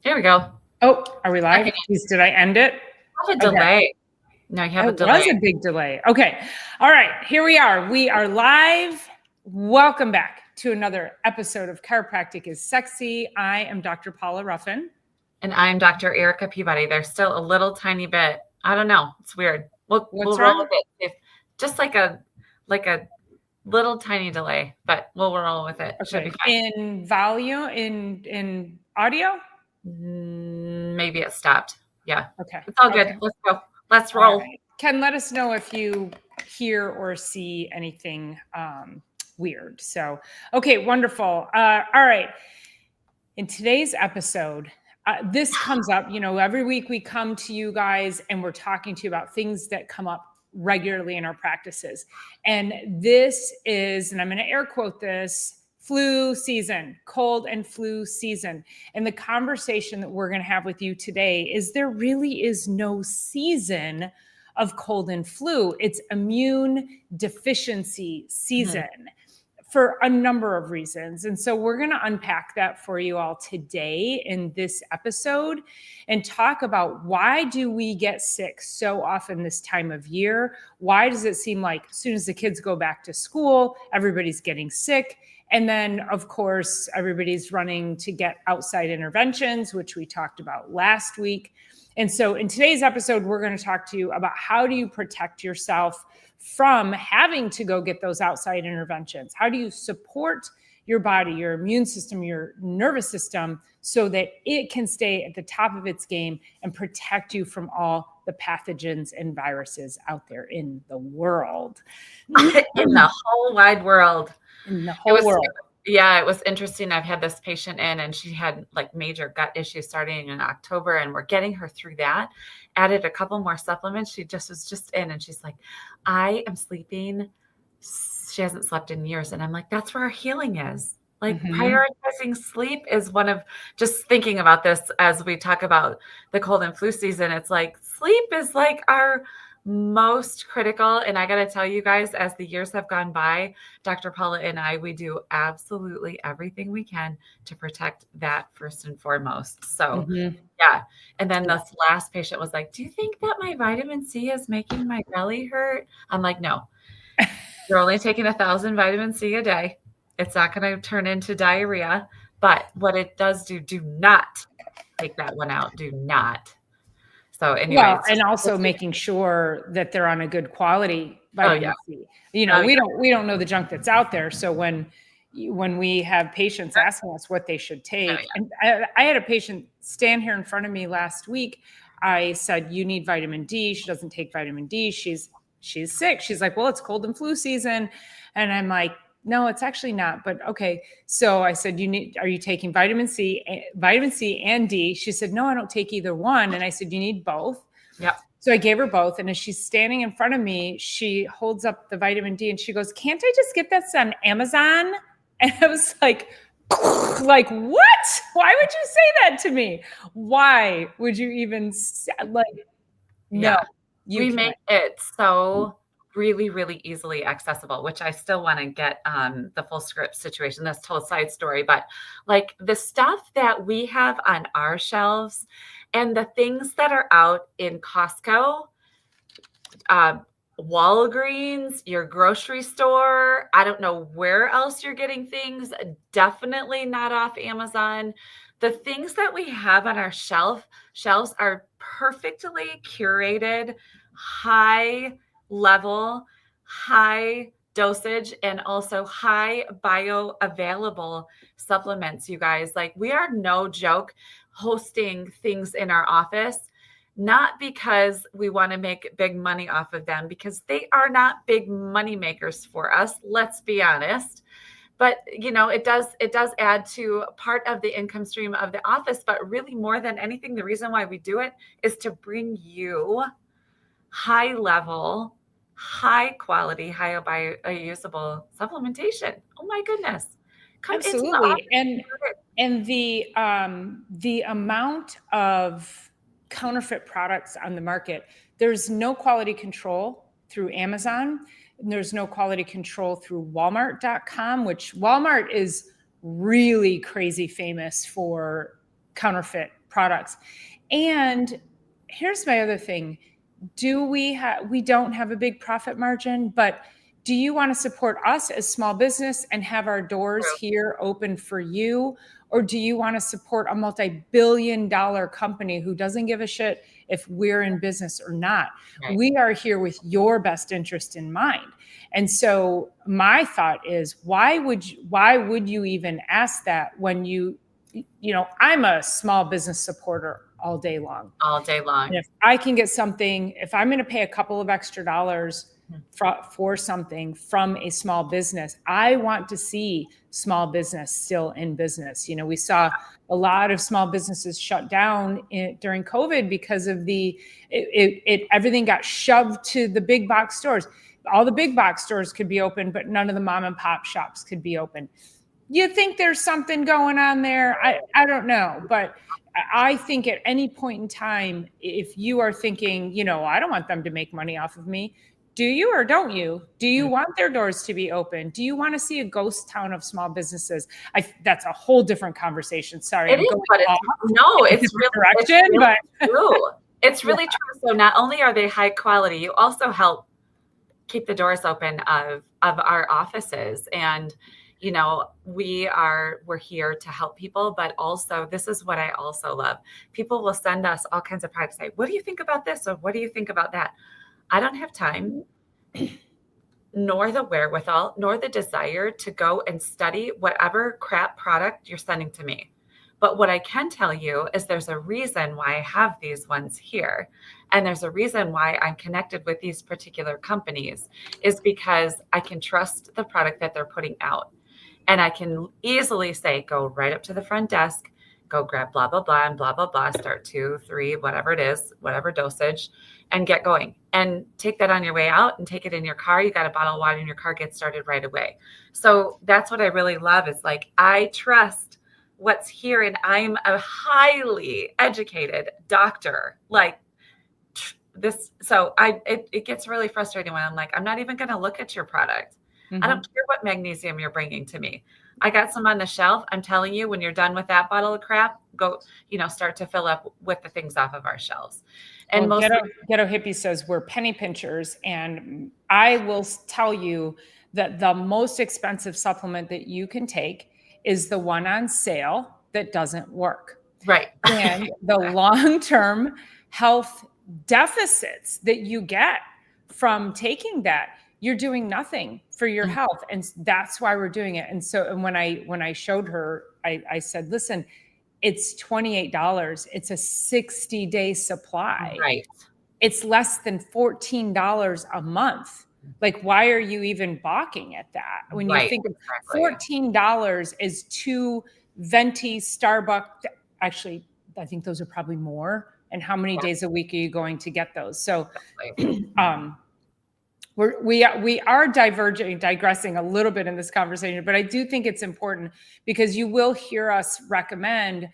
Here we go. Oh, are we live? Did I end it? You have a delay. No, you have a delay. It was a big delay. Okay. All right. Here we are. We are live. Welcome back to another episode of Chiropractic is Sexy. I am Dr. Paula Ruffin. And I'm Dr. Erica Peabody. There's still a little tiny bit. I don't know. It's weird. We'll roll with it. Just like a little tiny delay, but we'll roll with it. Okay. Should be fine. In volume, in audio? Maybe it stopped. Yeah. Okay. It's all good. Let's go. Let's roll. Right. Ken, let us know if you hear or see anything weird. So, okay, wonderful. All right. In today's episode, this comes up, every week we come to you guys and we're talking to you about things that come up regularly in our practices. And this is, and I'm going to air quote this, flu season, cold and flu season. And the conversation that we're going to have with you today is there really is no season of cold and flu. It's immune deficiency season. For a number of reasons. And so we're going to unpack that for you all today in this episode and talk about why do we get sick so often this time of year? Why does it seem like as soon as the kids go back to school, everybody's getting sick? And then, of course, everybody's running to get outside interventions, which we talked about last week. And so in today's episode, we're going to talk to you about how do you protect yourself from having to go get those outside interventions? How do you support your body, your immune system, your nervous system so that it can stay at the top of its game and protect you from all the pathogens and viruses out there in the world? In the whole wide world. In the whole world. Yeah, it was interesting. I've had this patient in and she had like major gut issues starting in October and we're getting her through that. Added a couple more supplements. She was just in and she's like, I am sleeping. She hasn't slept in years. And I'm like, that's where our healing is. Like prioritizing sleep is one of, just thinking about this as we talk about the cold and flu season. It's like sleep is like our most critical. And I got to tell you guys, as the years have gone by, Dr. Paula and I, we do absolutely everything we can to protect that first and foremost. So yeah. And then this last patient was like, do you think that my vitamin C is making my belly hurt? I'm like, no, you're only taking 1,000 vitamin C a day. It's not going to turn into diarrhea, but what it does do not take that one out. Do not. So anyway, well, and also making sure that they're on a good quality vitamin C. We don't know the junk that's out there. So when we have patients asking us what they should take, and I had a patient stand here in front of me last week. I said, you need vitamin D. She doesn't take vitamin D. She's sick. She's like, well, it's cold and flu season. And I'm like, no, it's actually not. But okay. So I said, are you taking vitamin C and D? She said, no, I don't take either one. And I said, you need both. Yeah. So I gave her both. And as she's standing in front of me, she holds up the vitamin D and she goes, can't I just get this on Amazon? And I was like, what? Why would you say that to me? Why would you even no, we make it so really, really easily accessible, which I still want to get the full script situation. That's a total side story, but like the stuff that we have on our shelves and the things that are out in Costco, Walgreens, your grocery store, I don't know where else you're getting things, definitely not off Amazon. The things that we have on our shelves are perfectly curated, high level, high dosage, and also high bioavailable supplements, you guys. Like, we are no joke hosting things in our office, not because we want to make big money off of them, because they are not big money makers for us. Let's be honest. But, it does add to part of the income stream of the office. But really, more than anything, the reason why we do it is to bring you high level, high quality, high biousable supplementation. Oh my goodness. Absolutely. And the amount of counterfeit products on the market, there's no quality control through Amazon. And there's no quality control through Walmart.com, which Walmart is really crazy famous for counterfeit products. And here's my other thing. We don't have a big profit margin, but do you want to support us as small business and have our doors here open for you? Or do you want to support a multi-billion-dollar company who doesn't give a shit if we're in business or not? Right. We are here with your best interest in mind. And so my thought is, why would you even ask that when I'm a small business supporter all day long. All day long. And if I can get something, if I'm going to pay a couple of extra dollars for something from a small business, I want to see small business still in business. We saw a lot of small businesses shut down during COVID because of everything got shoved to the big box stores. All the big box stores could be open, but none of the mom and pop shops could be open. You think there's something going on there? I don't know, but I think at any point in time, if you are thinking, I don't want them to make money off of me, do you or don't you? Do you want their doors to be open? Do you want to see a ghost town of small businesses? That's a whole different conversation. Sorry, it's really true. So not only are they high quality, you also help keep the doors open of our offices. And we're here to help people, but also this is what I also love. People will send us all kinds of products, say, what do you think about this? Or what do you think about that? I don't have time, nor the wherewithal, nor the desire to go and study whatever crap product you're sending to me. But what I can tell you is there's a reason why I have these ones here. And there's a reason why I'm connected with these particular companies is because I can trust the product that they're putting out. And I can easily say, go right up to the front desk, go grab blah, blah, blah, and blah, blah, blah, start 2, 3, whatever it is, whatever dosage, and get going. And take that on your way out and take it in your car. You got a bottle of water in your car, get started right away. So that's what I really love is I trust what's here. And I'm a highly educated doctor this. So it gets really frustrating when I'm I'm not even going to look at your product. I don't care what magnesium you're bringing to me. I got some on the shelf. I'm telling you, when you're done with that bottle of crap, go, start to fill up with the things off of our shelves. And Ghetto Hippie says we're penny pinchers. And I will tell you that the most expensive supplement that you can take is the one on sale that doesn't work. Right. And the long-term health deficits that you get from taking that, you're doing nothing for your health. And that's why we're doing it. And so, and when I showed her, I said, listen, it's $28. It's a 60-day supply. Right. It's less than $14 a month. Why are you even balking at that? When you think of $14 is 2 venti Starbucks. Actually, I think those are probably more. And how many days a week are you going to get those? So, we are digressing a little bit in this conversation, but I do think it's important because you will hear us recommend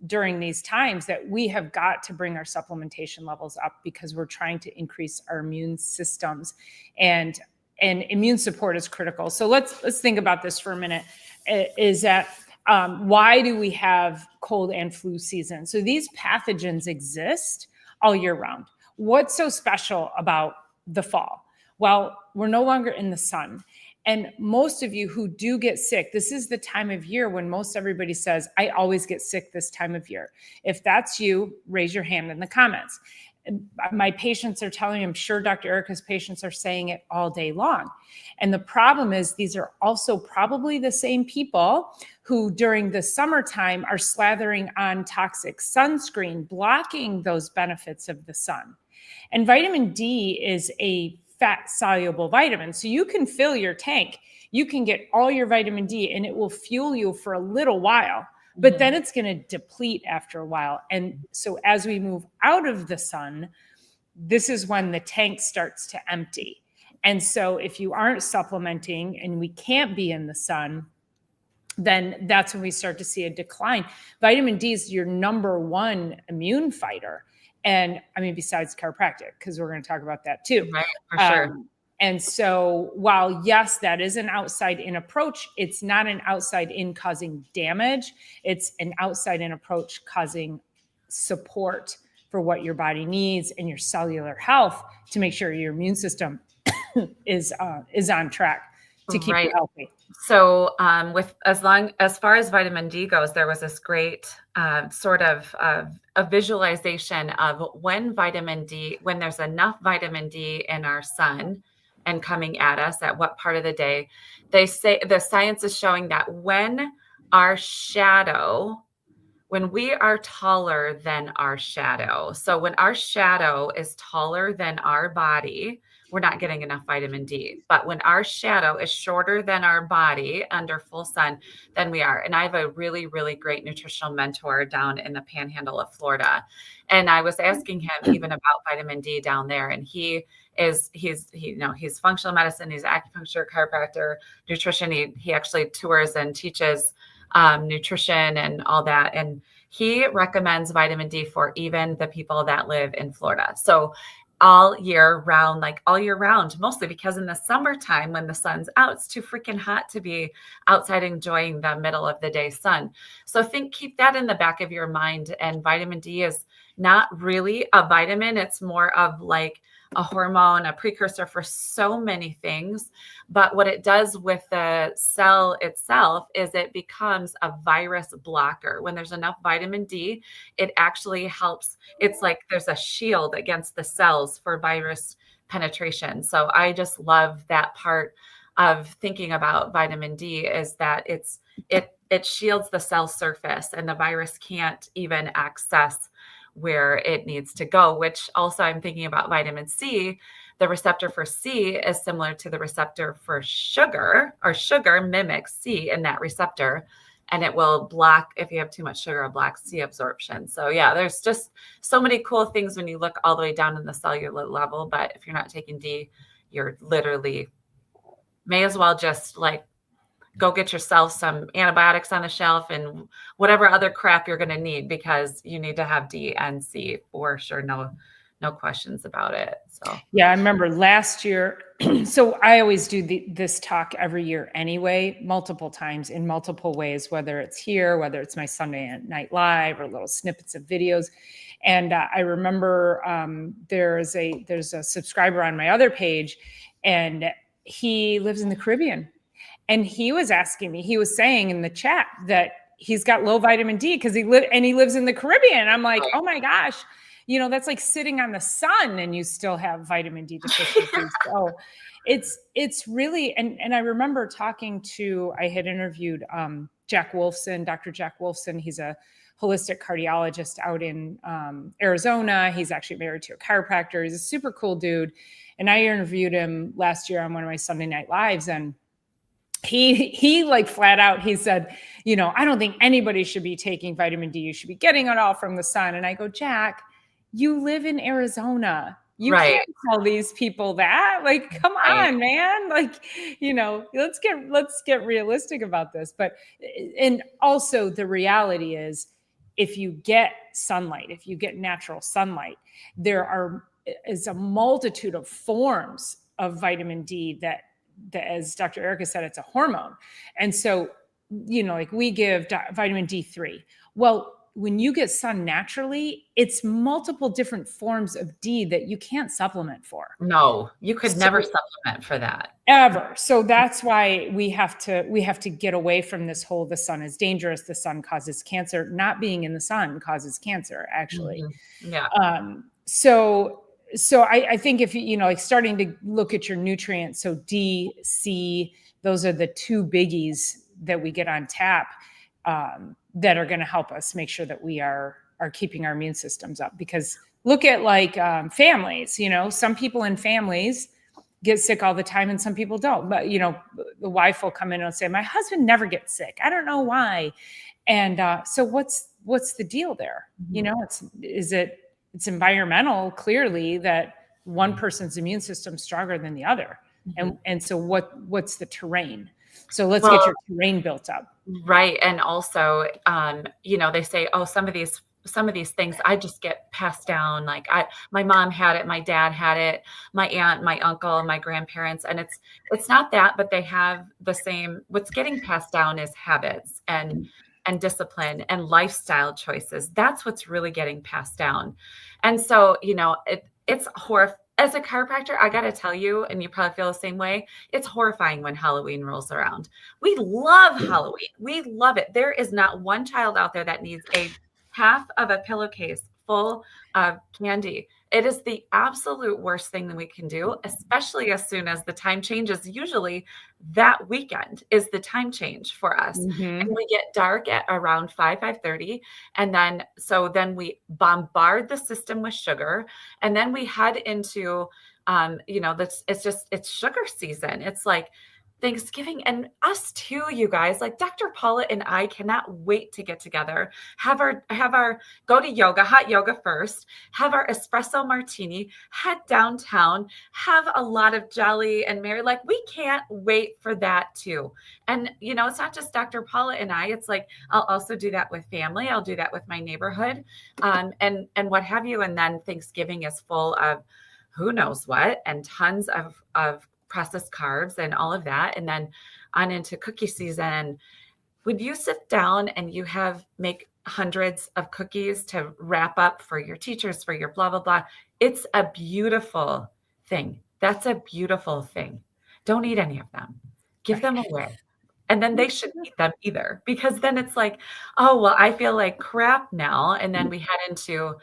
during these times that we have got to bring our supplementation levels up because we're trying to increase our immune systems, and immune support is critical. So let's think about this for a minute. Is that why do we have cold and flu season? So these pathogens exist all year round. What's so special about the fall? Well, we're no longer in the sun. And most of you who do get sick, this is the time of year when most everybody says, I always get sick this time of year. If that's you, raise your hand in the comments. My patients are telling me, I'm sure Dr. Erica's patients are saying it all day long. And the problem is these are also probably the same people who during the summertime are slathering on toxic sunscreen, blocking those benefits of the sun. And vitamin D is a fat-soluble vitamin. So you can fill your tank. You can get all your vitamin D and it will fuel you for a little while, but then it's going to deplete after a while. And so as we move out of the sun, this is when the tank starts to empty. And so if you aren't supplementing and we can't be in the sun, then that's when we start to see a decline. Vitamin D is your number one immune fighter. And I mean, besides chiropractic, because we're going to talk about that too. Right, for sure. And so while, yes, that is an outside-in approach, it's not an outside-in causing damage. It's an outside-in approach causing support for what your body needs and your cellular health to make sure your immune system is on track to keep you healthy. So with as far as vitamin D goes, there was this great sort of a visualization of when there's enough vitamin D in our sun and coming at us at what part of the day. They say the science is showing that when we are taller than our shadow. So when our shadow is taller than our body, we're not getting enough vitamin D. But when our shadow is shorter than our body under full sun, then we are. And I have a really, really great nutritional mentor down in the panhandle of Florida. And I was asking him even about vitamin D down there. And he's functional medicine, he's acupuncture, chiropractor, nutrition. He actually tours and teaches nutrition and all that. And he recommends vitamin D for even the people that live in Florida. So all year round, mostly because in the summertime when the sun's out, it's too freaking hot to be outside enjoying the middle of the day sun. So keep that in the back of your mind. And vitamin D is not really a vitamin. It's more of like a hormone, a precursor for so many things. But what it does with the cell itself is it becomes a virus blocker. When there's enough vitamin D, it actually helps. It's like there's a shield against the cells for virus penetration. So I just love that part of thinking about vitamin D, is that it shields the cell surface and the virus can't even access where it needs to go, which also I'm thinking about vitamin C. The receptor for C is similar to the receptor for sugar, or sugar mimics C in that receptor, and it will block, if you have too much sugar, block C absorption. So yeah, there's just so many cool things when you look all the way down in the cellular level. But if you're not taking D, you're literally may as well just like go get yourself some antibiotics on the shelf and whatever other crap you're going to need, because you need to have D and C for sure. No questions about it. So yeah, I remember last year. So I always do this talk every year anyway, multiple times in multiple ways, whether it's here, whether it's my Sunday Night Live or little snippets of videos. And I remember there's a subscriber on my other page, and he lives in the Caribbean. And he was asking me, he was saying in the chat that he's got low vitamin D because he lives in the Caribbean. I'm like, oh my gosh, that's like sitting on the sun and you still have vitamin D deficiency. So it's really, and I remember I had interviewed Jack Wolfson, Dr. Jack Wolfson. He's a holistic cardiologist out in Arizona. He's actually married to a chiropractor. He's a super cool dude. And I interviewed him last year on one of my Sunday Night Lives, and he like flat out, he said, I don't think anybody should be taking vitamin D. You should be getting it all from the sun. And I go, Jack, you live in Arizona. You can't tell these people that. Like, come on, man. Like, let's get realistic about this. But, and also the reality is, if you get sunlight, if you get natural sunlight, there is a multitude of forms of vitamin D that, as Dr. Erica said, it's a hormone. And so, like we give vitamin D3. Well, when you get sun naturally, it's multiple different forms of D that you can't supplement for. No, you could never supplement for that. Ever. So that's why we have to get away from this whole, the sun is dangerous, the sun causes cancer. Not being in the sun causes cancer, actually. Mm-hmm. Yeah. So I think if like starting to look at your nutrients, so D, C, those are the two biggies that we get on tap that are going to help us make sure that we are keeping our immune systems up. Because look at like families, some people in families get sick all the time and some people don't. But, the wife will come in and say, my husband never gets sick. I don't know why. And so what's the deal there? Mm-hmm. It's environmental, clearly, that one person's immune system is stronger than the other. Mm-hmm. And so what's the terrain? So let's get your terrain built up. Right. And also, they say, some of these things I just get passed down. Like my mom had it, my dad had it, my aunt, my uncle, my grandparents. And it's not that, but they have the same, what's getting passed down is habits. And and discipline and lifestyle choices. That's what's really getting passed down. And so, it's horrible. As a chiropractor, I got to tell you, and you probably feel the same way, it's horrifying when Halloween rolls around. We love Halloween. We love it. There is not one child out there that needs a half of a pillowcase full of candy. It is the absolute worst thing that we can do, especially as soon as the time changes. Usually that weekend is the time change for us. Mm-hmm. And we get dark at around 5:30. And then we bombard the system with sugar. And then we head into, it's sugar season. It's like Thanksgiving, and us too, you guys. Like Dr. Paula and I cannot wait to get together, have our go to yoga, hot yoga first, have our espresso martini, head downtown, have a lot of jelly and Mary. Like we can't wait for that too. And it's not just Dr. Paula and I. It's like I'll also do that with family. I'll do that with my neighborhood, and what have you. And then Thanksgiving is full of who knows what and tons of processed carbs and all of that. And then on into cookie season. When you sit down and you make hundreds of cookies to wrap up for your teachers, for your blah, blah, blah, it's a beautiful thing. That's a beautiful thing. Don't eat any of them. Give them away. And then they shouldn't eat them either, because then it's like, oh, well, I feel like crap now. And then we head into,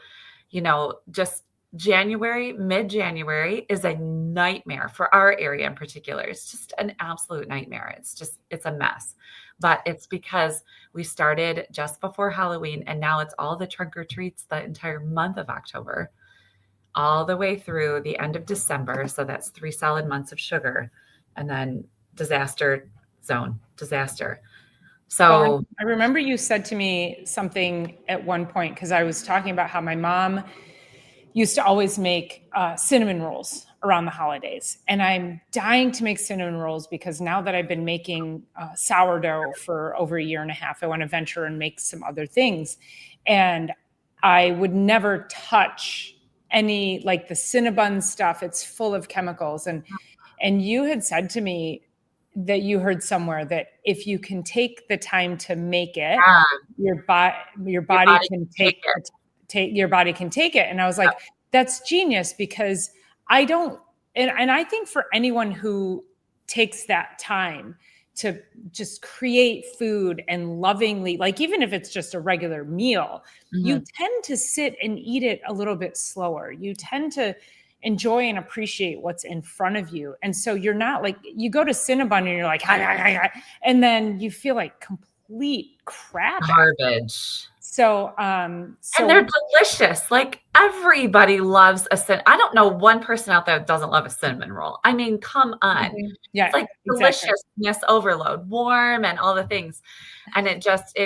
just mid-January is a nightmare for our area in particular. It's just an absolute nightmare. It's a mess, but it's because we started just before Halloween, and now it's all the trunk or treats the entire month of October, all the way through the end of December. So that's 3 solid months of sugar, and then disaster zone. So I remember you said to me something at one point, because I was talking about how my mom used to always make cinnamon rolls around the holidays. And I'm dying to make cinnamon rolls because now that I've been making sourdough for over a year and a half, I want to venture and make some other things. And I would never touch any, like the Cinnabon stuff. It's full of chemicals. And you had said to me that you heard somewhere that if you can take the time to make it, your body can take it. Your body can take it. And I was like, that's genius, because I don't, and I think for anyone who takes that time to just create food and lovingly, like even if it's just a regular meal, you tend to sit and eat it a little bit slower. You tend to enjoy and appreciate what's in front of you. And so you're not like, you go to Cinnabon and you're like, and then you feel like complete crap. Garbage. So, and they're delicious. Like everybody loves I don't know one person out there that doesn't love a cinnamon roll. I mean, come on. Yeah, it's like deliciousness overload, warm and all the things. And it just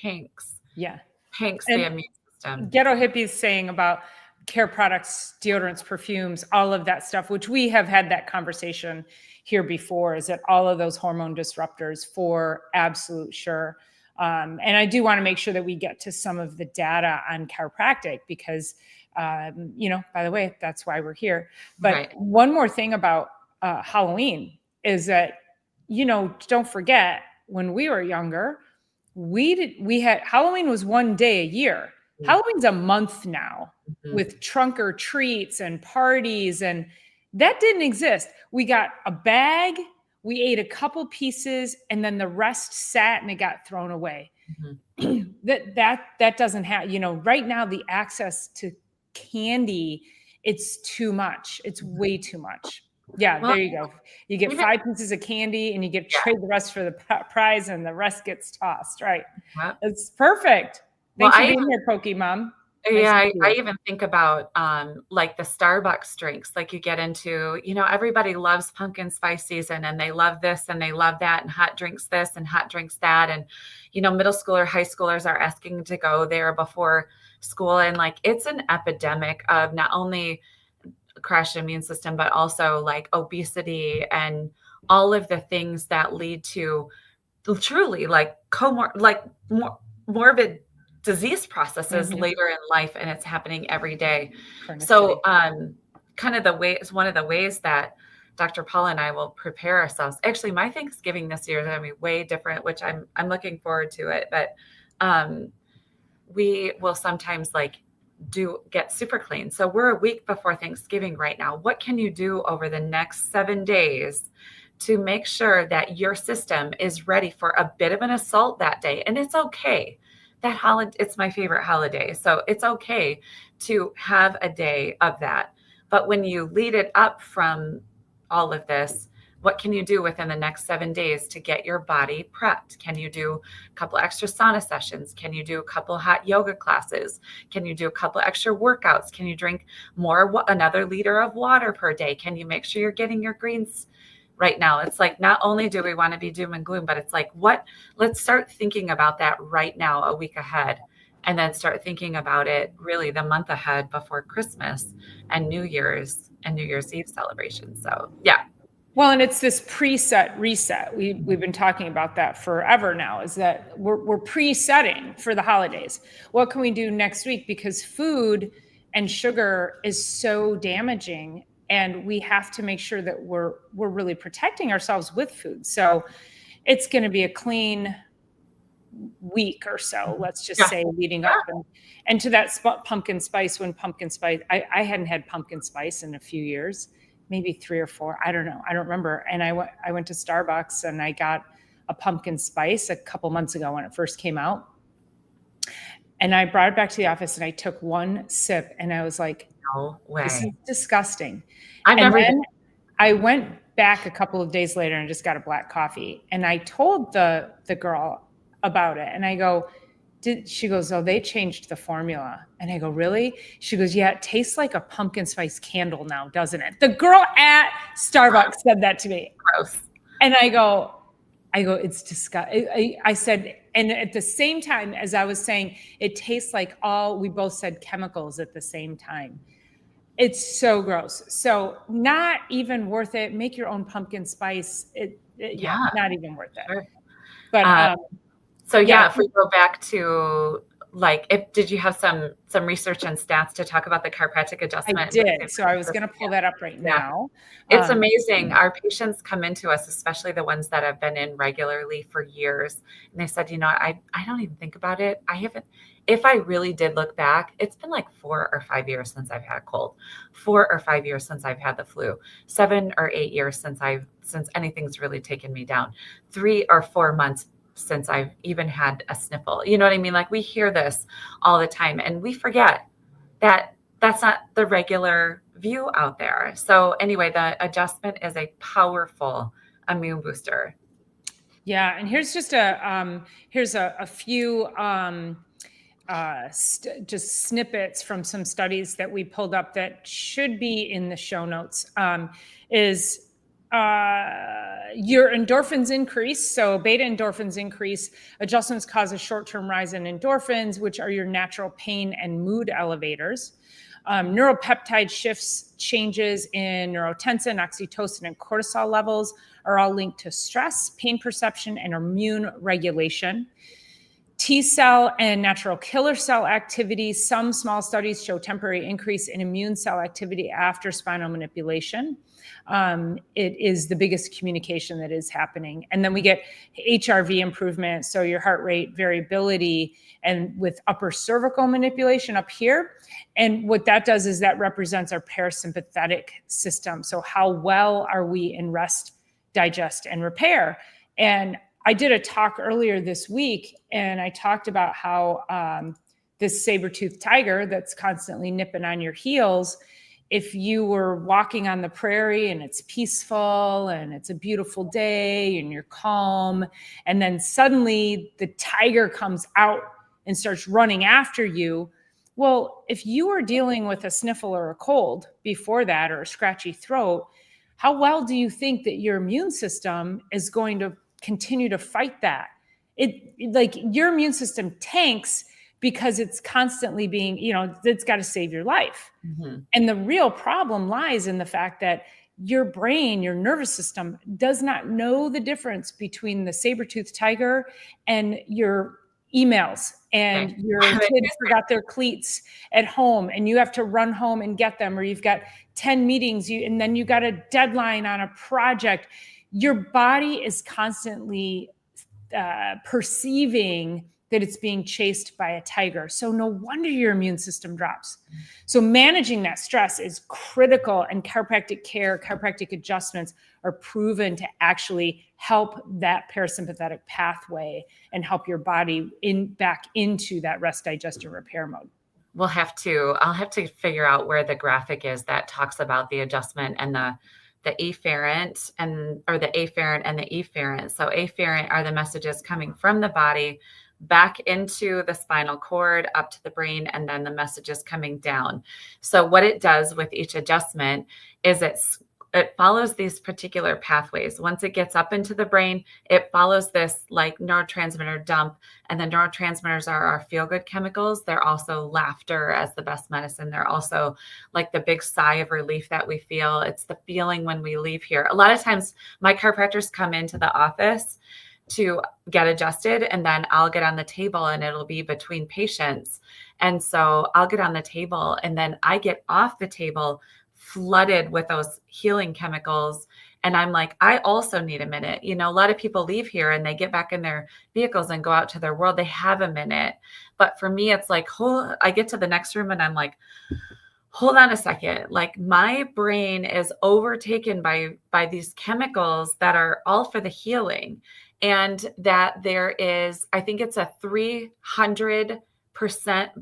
tanks. Yeah. Tanks the immune system. Ghetto hippies saying about care products, deodorants, perfumes, all of that stuff, which we have had that conversation here before, is that all of those hormone disruptors for absolute sure. And I do want to make sure that we get to some of the data on chiropractic because, by the way, that's why we're here. But one more thing about Halloween is that, don't forget when we were younger, Halloween was one day a year. Halloween's a month now with trunk or treats and parties, and that didn't exist. We got a bag, we ate a couple pieces, and then the rest sat and it got thrown away. That doesn't have, right now the access to candy, it's too much. It's way too much. Yeah, well, there you go. You get 5 pieces of candy and you get trade the rest for the prize, and the rest gets tossed. Right. It's perfect. Thanks for being here, Pokemon. Yeah, I even think about like the Starbucks drinks, like you get into, everybody loves pumpkin spice season and they love this and they love that, and hot drinks this and hot drinks that. And, middle schooler, high schoolers are asking to go there before school. And like, it's an epidemic of not only crashed immune system, but also like obesity and all of the things that lead to truly like morbid disease processes later in life, and it's happening every day. So kind of one of the ways that Dr. Paula and I will prepare ourselves. Actually, my Thanksgiving this year is going to be way different, which I'm looking forward to it. But we will sometimes like get super clean. So we're a week before Thanksgiving right now. What can you do over the next 7 days to make sure that your system is ready for a bit of an assault that day? And it's okay. That holiday, it's my favorite holiday. So it's okay to have a day of that. But when you lead it up from all of this, what can you do within the next 7 days to get your body prepped? Can you do a couple extra sauna sessions? Can you do a couple hot yoga classes? Can you do a couple extra workouts? Can you drink another liter of water per day? Can you make sure you're getting your greens right now? It's like, not only do we want to be doom and gloom, but it's like, let's start thinking about that right now, a week ahead, and then start thinking about it really the month ahead before Christmas and New Year's Eve celebration. So yeah. Well, and it's this preset reset. We've been talking about that forever now, is that we're presetting for the holidays. What can we do next week? Because food and sugar is so damaging, and we have to make sure that we're really protecting ourselves with food. So it's going to be a clean week or so, let's just say, leading up and to that pumpkin spice. I hadn't had pumpkin spice in a few years, maybe 3 or 4. I don't know. I don't remember. And I went to Starbucks and I got a pumpkin spice a couple months ago when it first came out. And I brought it back to the office and I took one sip and I was like, no way. This is disgusting. Then I went back a couple of days later and just got a black coffee. And I told the girl about it. And I go, she goes, oh, they changed the formula. And I go, really? She goes, yeah, it tastes like a pumpkin spice candle now, doesn't it? The girl at Starbucks said that to me. Gross. And I go, it's disgusting. I said, and at the same time as I was saying, it tastes like we both said chemicals at the same time. It's so gross. So not even worth it. Make your own pumpkin spice. Not even worth it. Sure. But so yeah, if we go back to like, did you have some research and stats to talk about the chiropractic adjustment? I did. So I was going to pull that up right now. It's amazing. Our patients come into us, especially the ones that have been in regularly for years. And they said, I don't even think about it. If I really did look back, it's been like 4 or 5 years since I've had a cold, 4 or 5 years since I've had the flu, 7 or 8 years since anything's really taken me down, 3 or 4 months since I've even had a sniffle. You know what I mean? Like, we hear this all the time and we forget that that's not the regular view out there. So anyway, the adjustment is a powerful immune booster. Yeah. And here's just a few just snippets from some studies that we pulled up that should be in the show notes. Your endorphins increase. So beta endorphins increase. Adjustments cause a short-term rise in endorphins, which are your natural pain and mood elevators. Neuropeptide changes in neurotensin, oxytocin, and cortisol levels are all linked to stress, pain perception, and immune regulation. T cell and natural killer cell activity. Some small studies show temporary increase in immune cell activity after spinal manipulation. It is the biggest communication that is happening. And then we get HRV improvement, so your heart rate variability, and with upper cervical manipulation up here. And what that does is that represents our parasympathetic system. So how well are we in rest, digest, and repair? And I did a talk earlier this week, and I talked about how this saber-toothed tiger that's constantly nipping on your heels, if you were walking on the prairie and it's peaceful and it's a beautiful day and you're calm, and then suddenly the tiger comes out and starts running after you. Well, if you were dealing with a sniffle or a cold before that, or a scratchy throat, how well do you think that your immune system is going to continue to fight that? Like, your immune system tanks because it's constantly being, it's got to save your life. Mm-hmm. And the real problem lies in the fact that your brain, your nervous system, does not know the difference between the saber-toothed tiger and your emails and Okay. your kid forgot their cleats at home and you have to run home and get them, or you've got 10 meetings and then you got a deadline on a project, your body is constantly perceiving that it's being chased by a tiger. So no wonder your immune system drops. So managing that stress is critical, and chiropractic care, chiropractic adjustments are proven to actually help that parasympathetic pathway and help your body back into that rest, digest, and repair mode. I'll have to figure out where the graphic is that talks about the adjustment and the afferent or the afferent and the efferent. So afferent are the messages coming from the body back into the spinal cord, up to the brain, and then the messages coming down. So what it does with each adjustment is it follows these particular pathways. Once it gets up into the brain, it follows this like neurotransmitter dump. And the neurotransmitters are our feel-good chemicals. They're also laughter as the best medicine. They're also like the big sigh of relief that we feel. It's the feeling when we leave here. A lot of times my chiropractors come into the office to get adjusted, and then I'll get on the table and it'll be between patients. And so I'll get on the table and then I get off the table flooded with those healing chemicals. And I'm like, I also need a minute. You know, a lot of people leave here and they get back in their vehicles and go out to their world. They have a minute. But for me, it's like, I get to the next room and I'm like, hold on a second. Like my brain is overtaken by these chemicals that are all for the healing. And that there is, I think it's a 300%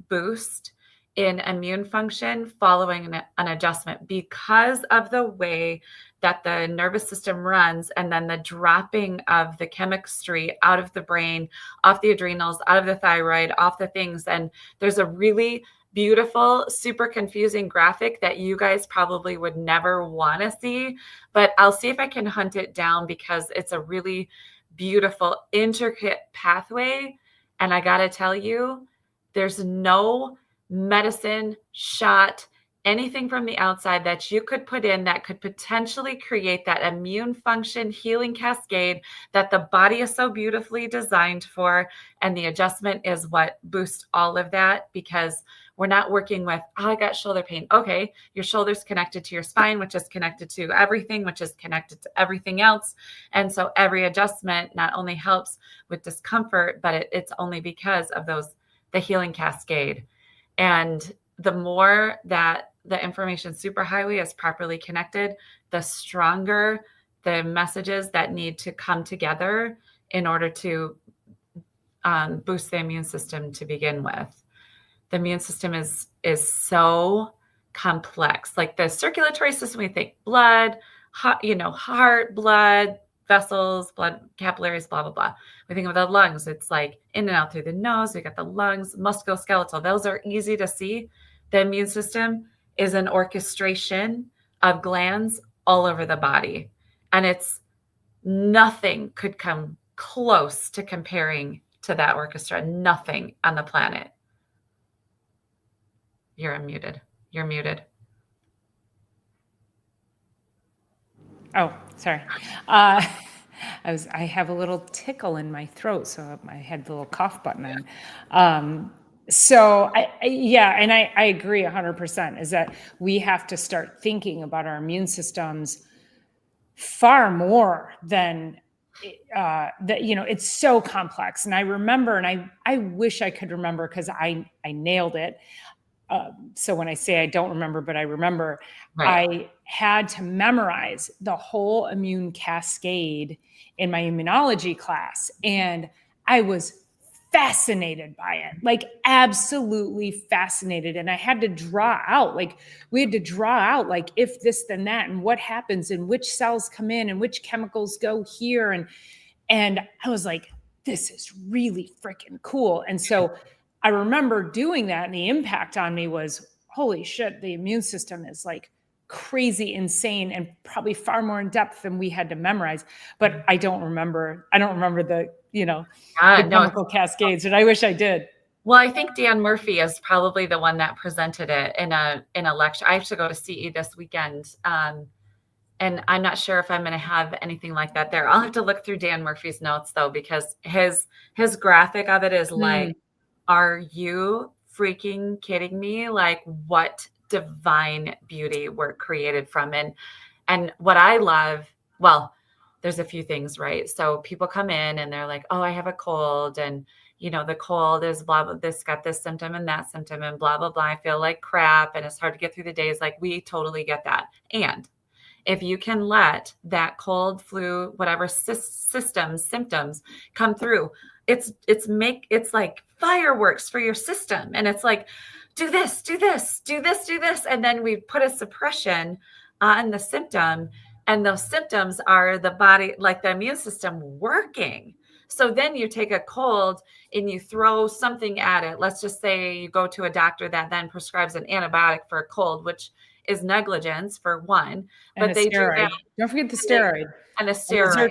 boost in immune function following an adjustment because of the way that the nervous system runs, and then the dropping of the chemistry out of the brain, off the adrenals, out of the thyroid, off the things. And there's a really beautiful, super confusing graphic that you guys probably would never want to see, but I'll see if I can hunt it down because it's a really beautiful, intricate pathway. And I got to tell you, there's no medicine, shot, anything from the outside that you could put in that could potentially create that immune function healing cascade that the body is so beautifully designed for. And the adjustment is what boosts all of that, because we're not working with, oh, I got shoulder pain. Okay, your shoulder's connected to your spine, which is connected to everything, which is connected to everything else. And so every adjustment not only helps with discomfort, but it's only because of the healing cascade. And the more that the information superhighway is properly connected, the stronger the messages that need to come together in order to boost the immune system to begin with. The immune system is so complex. Like the circulatory system, we think blood, heart, blood, vessels, blood capillaries, blah, blah, blah. We think of the lungs. It's like in and out through the nose. We got the lungs, musculoskeletal. Those are easy to see. The immune system is an orchestration of glands all over the body. And nothing could come close to comparing to that orchestra. Nothing on the planet. You're unmuted. You're muted. Oh, sorry. I have a little tickle in my throat, so I had the little cough button on. So I agree 100%, is that we have to start thinking about our immune systems far more than that. It's so complex. And I remember, and I wish I could remember, because I nailed it. So when I say I don't remember, but I remember, right. I had to memorize the whole immune cascade in my immunology class. And I was fascinated by it, like absolutely fascinated. And I had to draw out, like if this, then that, and what happens and which cells come in and which chemicals go here. And I was like, this is really freaking cool. And so I remember doing that, and the impact on me was, holy shit, the immune system is like crazy insane and probably far more in depth than we had to memorize. But I don't remember the chemical cascades, and I wish I did. Well, I think Dan Murphy is probably the one that presented it in a lecture. I have to go to CE this weekend. And I'm not sure if I'm going to have anything like that there. I'll have to look through Dan Murphy's notes though, because his graphic of it is like are you freaking kidding me? Like, what divine beauty we're created from. And what I love, well, there's a few things, right? So people come in and they're like, oh, I have a cold, and the cold is blah, blah, this got this symptom and that symptom and blah, blah, blah. I feel like crap and it's hard to get through the days. Like, we totally get that. And if you can let that cold, flu, whatever symptoms come through, it's like fireworks for your system. And it's like, do this, do this, do this, do this. And then we put a suppression on the symptom, and those symptoms are the body, like the immune system working. So then you take a cold and you throw something at it. Let's just say you go to a doctor that then prescribes an antibiotic for a cold, which is negligence for one. And but they steroid. do that. Don't forget the steroid. And a steroid.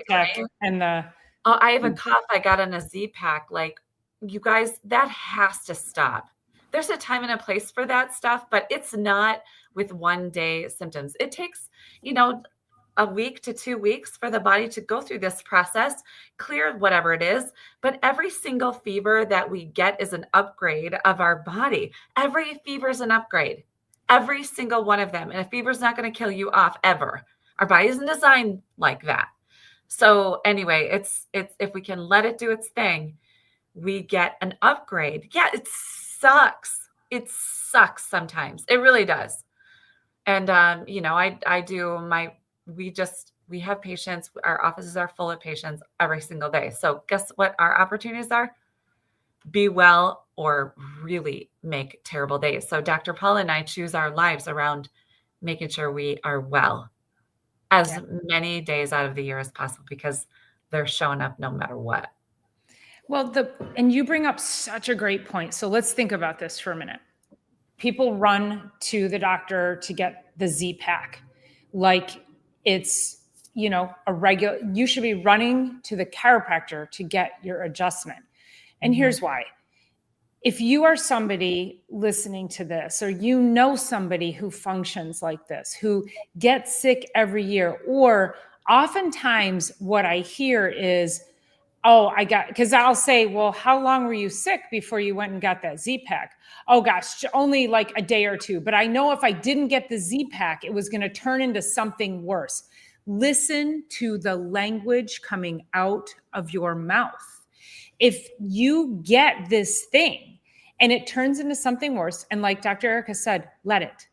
And the oh, I have a cough. I got on a Z-Pack. Like, you guys, that has to stop. There's a time and a place for that stuff, but it's not with one day symptoms. It takes, a week to 2 weeks for the body to go through this process, clear whatever it is. But every single fever that we get is an upgrade of our body. Every fever is an upgrade. Every single one of them. And a fever is not going to kill you off ever. Our body isn't designed like that. So anyway, it's if we can let it do its thing, we get an upgrade. Yeah, it sucks. It sucks sometimes. It really does. And we have patients. Our offices are full of patients every single day. So guess what our opportunities are? Be well or really make terrible days. So Dr. Paula and I choose our lives around making sure we are well as many days out of the year as possible, because they're showing up no matter what. Well, and you bring up such a great point. So let's think about this for a minute. People run to the doctor to get the Z-Pack. Like it's, a regular, you should be running to the chiropractor to get your adjustment. And here's why. If you are somebody listening to this, or somebody who functions like this, who gets sick every year, or oftentimes what I hear is, because I'll say, well, how long were you sick before you went and got that Z-Pack? Oh gosh, only like a day or two. But I know if I didn't get the Z-Pack, it was going to turn into something worse. Listen to the language coming out of your mouth. If you get this thing and it turns into something worse, and like Dr. Erica said, let it.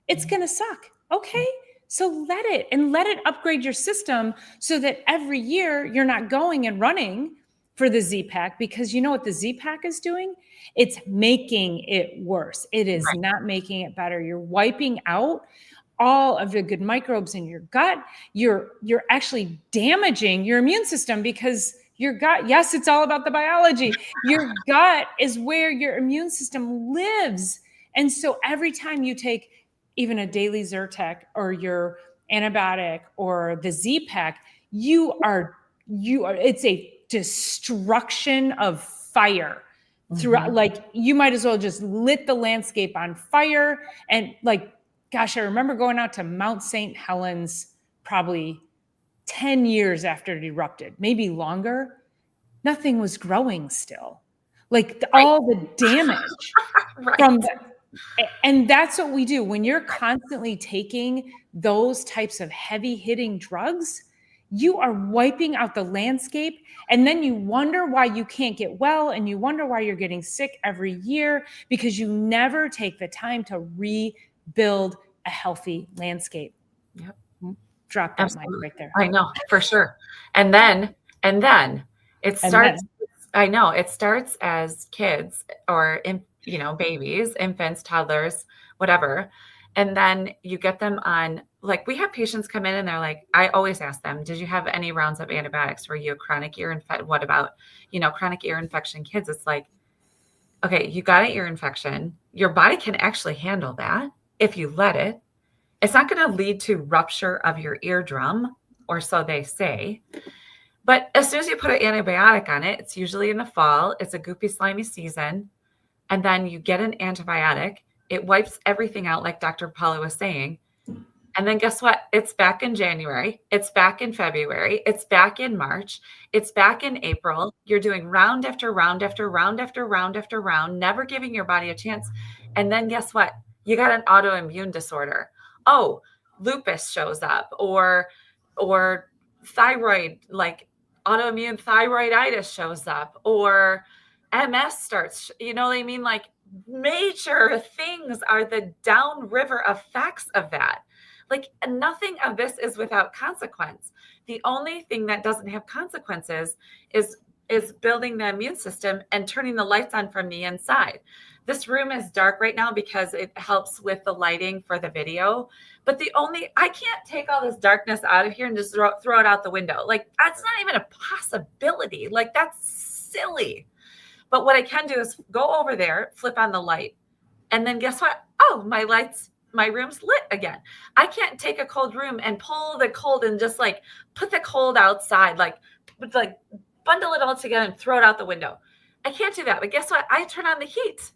It's going to suck. Okay. So let it upgrade your system so that every year you're not going and running for the Z-Pack, because you know what the Z-Pack is doing? It's making it worse. It is not making it better. You're wiping out all of the good microbes in your gut. You're actually damaging your immune system, because your gut, yes, it's all about the biology. Your gut is where your immune system lives. And so every time you take even a daily Zyrtec or your antibiotic or the Z-Pack, it's a destruction of fire throughout. Like, you might as well just lit the landscape on fire. And like, gosh, I remember going out to Mount St. Helens probably 10 years after it erupted, maybe longer. Nothing was growing still. Like all the damage from the, and that's what we do. When you're constantly taking those types of heavy hitting drugs, you are wiping out the landscape. And then you wonder why you can't get well. And you wonder why you're getting sick every year, because you never take the time to rebuild a healthy landscape. Yep. Drop that mic right there. I know, for sure. And then it starts, it starts as kids or, babies, infants, toddlers, whatever. And then you get them on, like, we have patients come in and they're like, I always ask them, did you have any rounds of antibiotics? Were you a chronic ear infection? What about, chronic ear infection kids? It's like, okay, you got an ear infection. Your body can actually handle that if you let it. It's not going to lead to rupture of your eardrum, or so they say. But as soon as you put an antibiotic on it, it's usually in the fall. It's a goopy, slimy season. And then you get an antibiotic. It wipes everything out, like Dr. Paula was saying. And then guess what? It's back in January. It's back in February. It's back in March. It's back in April. You're doing round after round after round after round after round, never giving your body a chance. And then guess what? You got an autoimmune disorder. Oh, lupus shows up, or thyroid, like autoimmune thyroiditis shows up, or MS starts, you know what I mean? Like major things are the downriver effects of that. Like nothing of this is without consequence. The only thing that doesn't have consequences is building the immune system and turning the lights on from the inside. This room is dark right now because it helps with the lighting for the video. But I can't take all this darkness out of here and just throw it out the window. Like that's not even a possibility. Like that's silly. But what I can do is go over there, flip on the light, and then guess what? Oh, my room's lit again. I can't take a cold room and pull the cold and just like put the cold outside, like bundle it all together and throw it out the window. I can't do that. But guess what? I turn on the heat.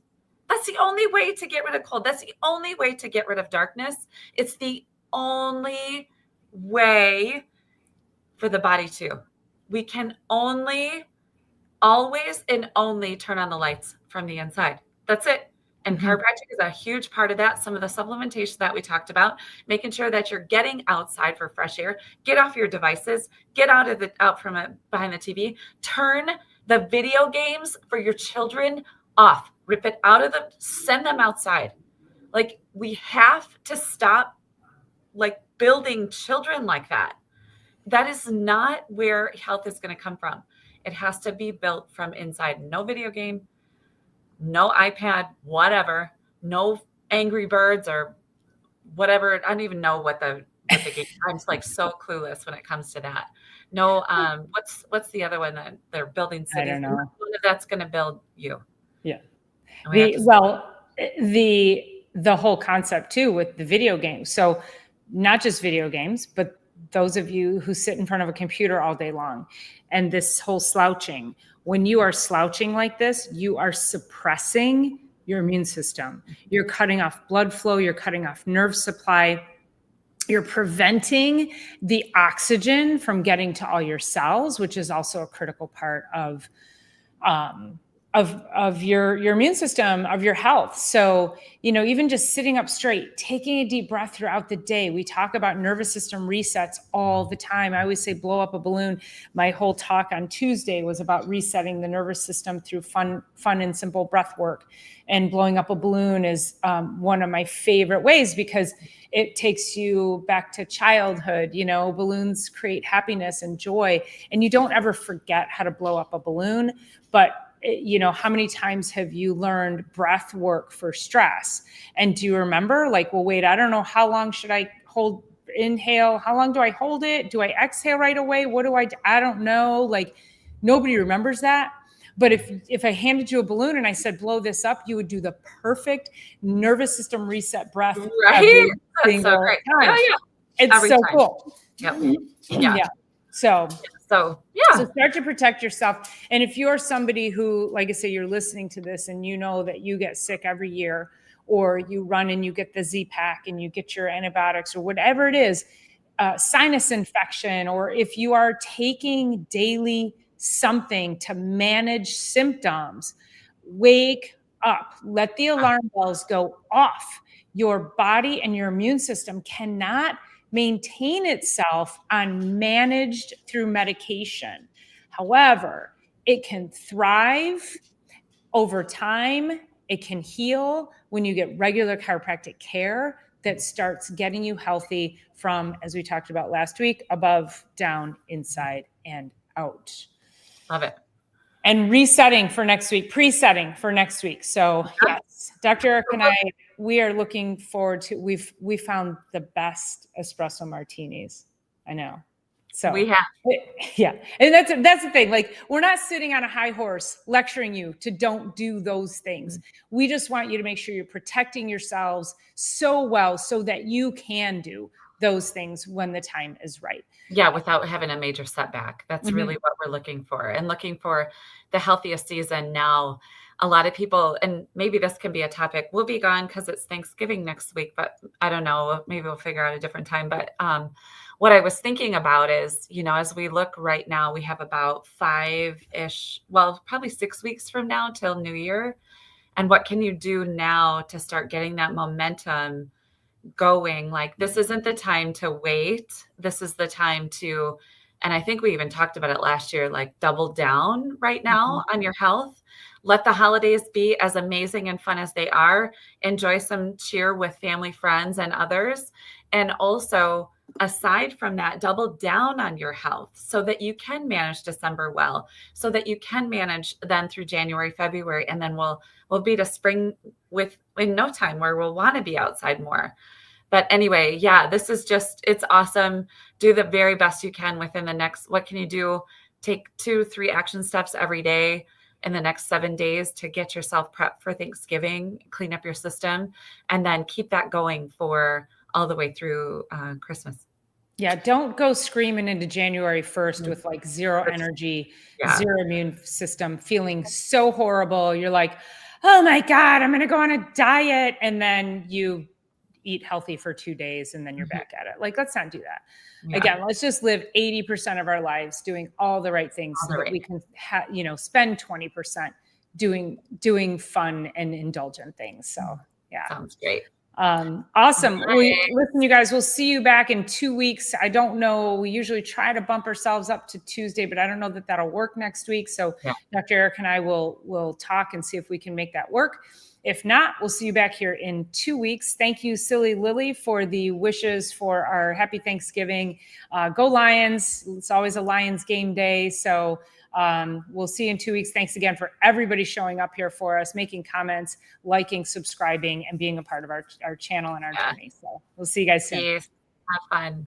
That's the only way to get rid of cold. That's the only way to get rid of darkness. It's the only way for the body to. We can always and only turn on the lights from the inside. That's it. And chiropractic is a huge part of that. Some of the supplementation that we talked about, making sure that you're getting outside for fresh air, get off your devices, get out from behind the TV, turn the video games for your children off, rip it out of them, send them outside. Like we have to stop like building children like that. That is not where health is going to come from. It has to be built from inside. No video game, no iPad, whatever, no Angry Birds or whatever. I don't even know what the game. I'm like so clueless when it comes to that. No, what's the other one that they're building cities? I don't know. That's going to build you. Yeah. The whole concept too with the video games. So not just video games, but those of you who sit in front of a computer all day long and this whole slouching, when you are slouching like this, you are suppressing your immune system. You're cutting off blood flow. You're cutting off nerve supply. You're preventing the oxygen from getting to all your cells, which is also a critical part of your immune system, of your health. So, even just sitting up straight, taking a deep breath throughout the day. We talk about nervous system resets all the time. I always say blow up a balloon. My whole talk on Tuesday was about resetting the nervous system through fun and simple breath work. And blowing up a balloon is one of my favorite ways because it takes you back to childhood. Balloons create happiness and joy, and you don't ever forget how to blow up a balloon. But how many times have you learned breath work for stress? And do you remember wait, I don't know, how long should I inhale? How long do I hold it? Do I exhale right away? What do I don't know. Nobody remembers that. But if I handed you a balloon and I said, blow this up, you would do the perfect nervous system reset breath. Right. That's so great. Time. Oh, yeah. It's every so time. Cool. Yep. Yeah. So start to protect yourself. And if you're somebody who, like I say, you're listening to this and you know that you get sick every year, or you run and you get the Z-Pack and you get your antibiotics or whatever it is, sinus infection, or if you are taking daily something to manage symptoms, wake up, let the alarm bells go off. Your body and your immune system cannot maintain itself unmanaged through medication. However, it can thrive over time. It can heal when you get regular chiropractic care that starts getting you healthy from, as we talked about last week, above, down, inside, and out. Love it. And presetting for next week. So yes, Dr. Eric and I, we are looking forward to, we found the best espresso martinis. I know. So we have. Yeah. And that's the thing. We're not sitting on a high horse lecturing you to don't do those things. We just want you to make sure you're protecting yourselves so well so that you can do those things when the time is right. Yeah, without having a major setback. That's really what we're looking for, and looking for the healthiest season now. a lot of people, and maybe this can be a topic, we'll be gone because it's Thanksgiving next week, but I don't know, maybe we'll figure out a different time. But what I was thinking about is, as we look right now, we have about 5-ish, well, probably 6 weeks from now till New Year. And what can you do now to start getting that momentum going? Like, this isn't the time to wait. This is the time to, and I think we even talked about it last year, like double down right now on your health. Let the holidays be as amazing and fun as they are. Enjoy some cheer with family, friends, and others. And also, aside from that, double down on your health so that you can manage December well, so that you can manage then through January, February, and then we'll be to spring with in no time where we'll want to be outside more. But anyway, yeah, this is just, it's awesome. Do the very best you can within the next, what can you do? Take 2-3 action steps every day in the next 7 days to get yourself prepped for Thanksgiving, clean up your system, and then keep that going for all the way through Christmas. Yeah, don't go screaming into January 1st with like zero energy, zero immune system, feeling so horrible. You're like, oh my God, I'm going to go on a diet. And then you eat healthy for 2 days and then you're back at it. Like, let's not do that. Yeah. Again, let's just live 80% of our lives doing all the right things so that we can spend 20% doing fun and indulgent things. So yeah. Sounds great. Awesome. Right. Listen, you guys, we'll see you back in 2 weeks. I don't know. We usually try to bump ourselves up to Tuesday, but I don't know that that'll work next week. So Dr. Eric and I will talk and see if we can make that work. If not, we'll see you back here in 2 weeks. Thank you, Silly Lily, for the wishes for our happy Thanksgiving. Go Lions. It's always a Lions game day. So we'll see you in 2 weeks. Thanks again for everybody showing up here for us, making comments, liking, subscribing, and being a part of our channel and our journey. So we'll see you guys soon. Have fun.